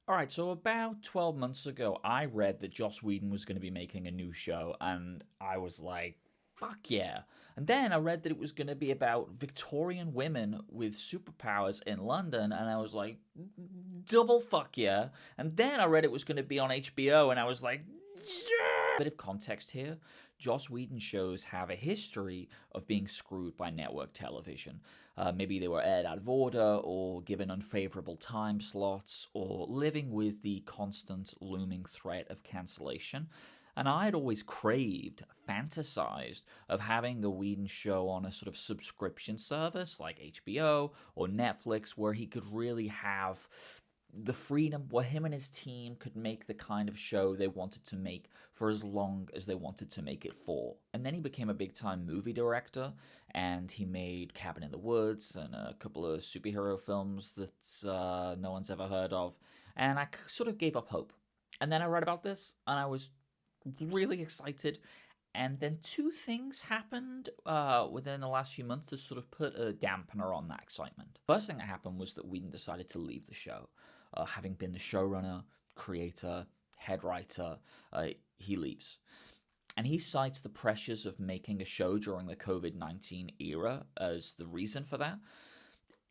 Alright, so about 12 months ago, I read that Joss Whedon was going to be making a new show, and I was like, fuck yeah. And then I read that it was going to be about Victorian women with superpowers in London, and I was like, double fuck yeah. And then I read it was going to be on HBO, and I was like, yeah! Bit of context here. Joss Whedon shows have a history of being screwed by network television. Maybe they were aired out of order, or given unfavorable time slots, or living with the constant looming threat of cancellation. And I had always craved, fantasized of having a Whedon show on a sort of subscription service like HBO or Netflix where he could really have the freedom where him and his team could make the kind of show they wanted to make for as long as they wanted to make it for. And then he became a big time movie director, and he made Cabin in the Woods and a couple of superhero films that no one's ever heard of. And I sort of gave up hope. And then I read about this, and I was really excited. And then two things happened within the last few months to sort of put a dampener on that excitement. First thing that happened was that Whedon decided to leave the show. Having been the showrunner, creator, head writer, he leaves. And he cites the pressures of making a show during the COVID-19 era as the reason for that.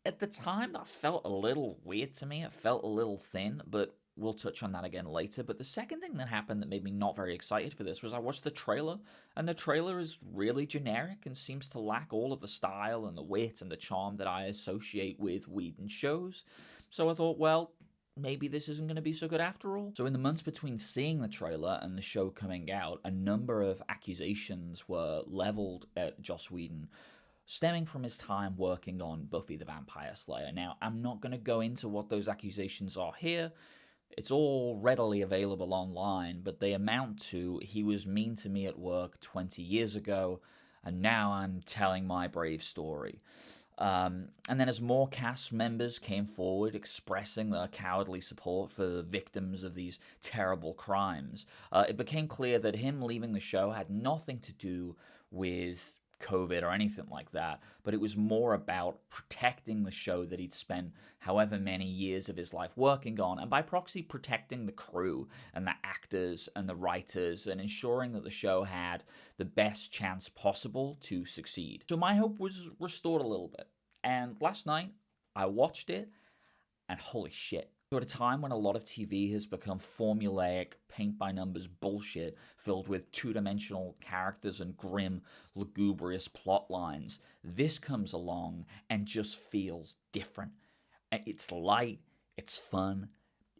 At the time, that felt a little weird to me. It felt a little thin, but we'll touch on that again later. But the second thing that happened that made me not very excited for this was I watched the trailer, and the trailer is really generic and seems to lack all of the style and the wit and the charm that I associate with Whedon shows. So I thought, well, maybe this isn't going to be so good after all. So in the months between seeing the trailer and the show coming out, a number of accusations were leveled at Joss Whedon stemming from his time working on Buffy the Vampire Slayer. Now, I'm not going to go into what those accusations are here. It's all readily available online, but they amount to he was mean to me at work 20 years ago, and now I'm telling my brave story. And then as more cast members came forward expressing their cowardly support for the victims of these terrible crimes, it became clear that him leaving the show had nothing to do with COVID or anything like that, but it was more about protecting the show that he'd spent however many years of his life working on, and by proxy protecting the crew and the actors and the writers and ensuring that the show had the best chance possible to succeed. So my hope was restored a little bit. And last night I watched it, and holy shit. So at a time when a lot of TV has become formulaic, paint-by-numbers bullshit filled with two-dimensional characters and grim, lugubrious plot lines, this comes along and just feels different. It's light, it's fun,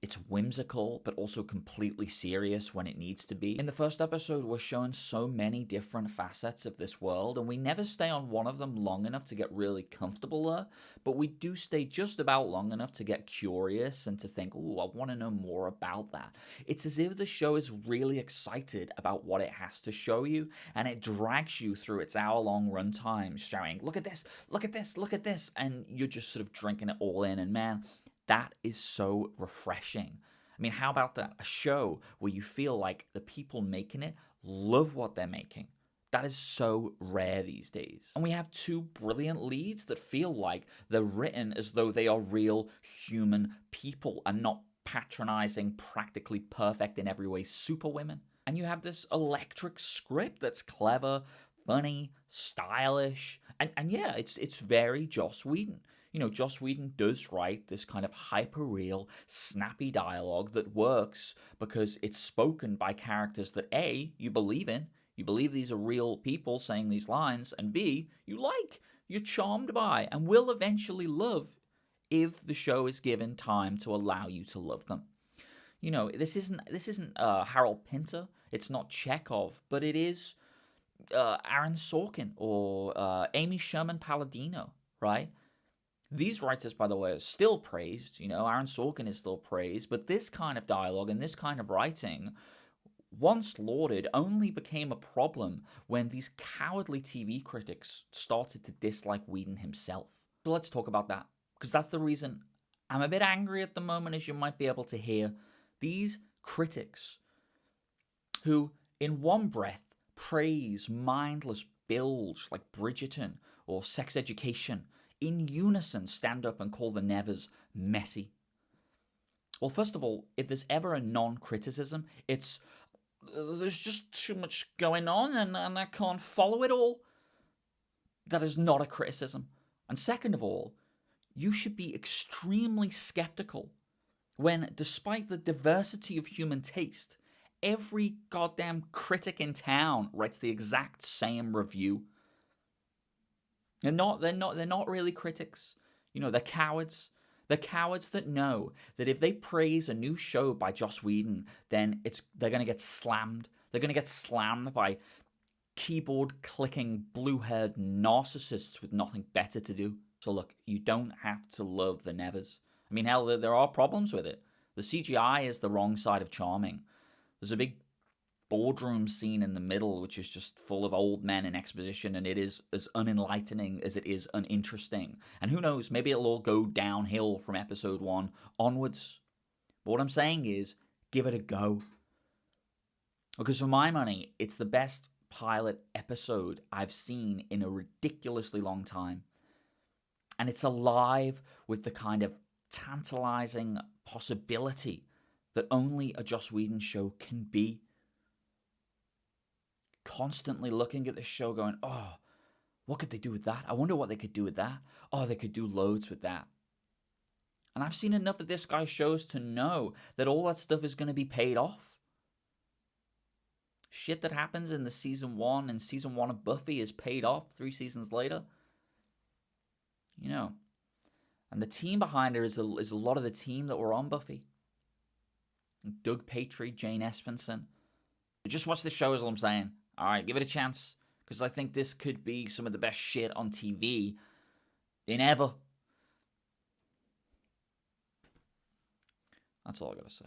it's whimsical, but also completely serious when it needs to be. In the first episode, we're shown so many different facets of this world, and we never stay on one of them long enough to get really comfortable there, but we do stay just about long enough to get curious and to think, ooh, I want to know more about that. It's as if the show is really excited about what it has to show you, and it drags you through its hour-long runtime, shouting, look at this, look at this, look at this, and you're just sort of drinking it all in, and man, that is so refreshing. I mean, how about that? A show where you feel like the people making it love what they're making. That is so rare these days. And we have two brilliant leads that feel like they're written as though they are real human people and not patronizing, practically perfect in every way superwomen. And you have this electric script that's clever, funny, stylish, and yeah, it's very Joss Whedon. You know, Joss Whedon does write this kind of hyper-real, snappy dialogue that works because it's spoken by characters that A, you believe in, you believe these are real people saying these lines, and B, you like, you're charmed by, and will eventually love if the show is given time to allow you to love them. You know, this isn't Harold Pinter, it's not Chekhov, but it is Aaron Sorkin or Amy Sherman Palladino, right? These writers, by the way, are still praised. You know, Aaron Sorkin is still praised, but this kind of dialogue and this kind of writing, once lauded, only became a problem when these cowardly TV critics started to dislike Whedon himself. So let's talk about that, because that's the reason I'm a bit angry at the moment, as you might be able to hear. These critics who, in one breath, praise mindless bilge like Bridgerton or Sex Education, in unison stand up and call the Nevers messy. Well, first of all, if there's ever a non-criticism, it's there's just too much going on and I can't follow it all. That is not a criticism. And second of all, you should be extremely skeptical when, despite the diversity of human taste, every goddamn critic in town writes the exact same review. They're not really critics. You know, they're cowards. They're cowards that know that if they praise a new show by Joss Whedon, then they're going to get slammed. They're going to get slammed by keyboard-clicking, blue-haired narcissists with nothing better to do. So look, you don't have to love the Nevers. I mean, hell, there are problems with it. The CGI is the wrong side of charming. There's a big boardroom scene in the middle, which is just full of old men in exposition, and it is as unenlightening as it is uninteresting. And who knows, maybe it'll all go downhill from episode 1 onwards. But what I'm saying is, give it a go. Because for my money, it's the best pilot episode I've seen in a ridiculously long time. And it's alive with the kind of tantalizing possibility that only a Joss Whedon show can be. Constantly looking at the show going, oh, what could they do with that? I wonder what they could do with that. Oh, they could do loads with that. And I've seen enough of this guy's shows to know that all that stuff is going to be paid off. Shit that happens in the season 1 and season 1 of Buffy is paid off 3 seasons later. You know. And the team behind her is a lot of the team that were on Buffy. Doug Patry, Jane Espenson. Just watch the show is all I'm saying. Alright, give it a chance. Because I think this could be some of the best shit on TV in ever. That's all I gotta say.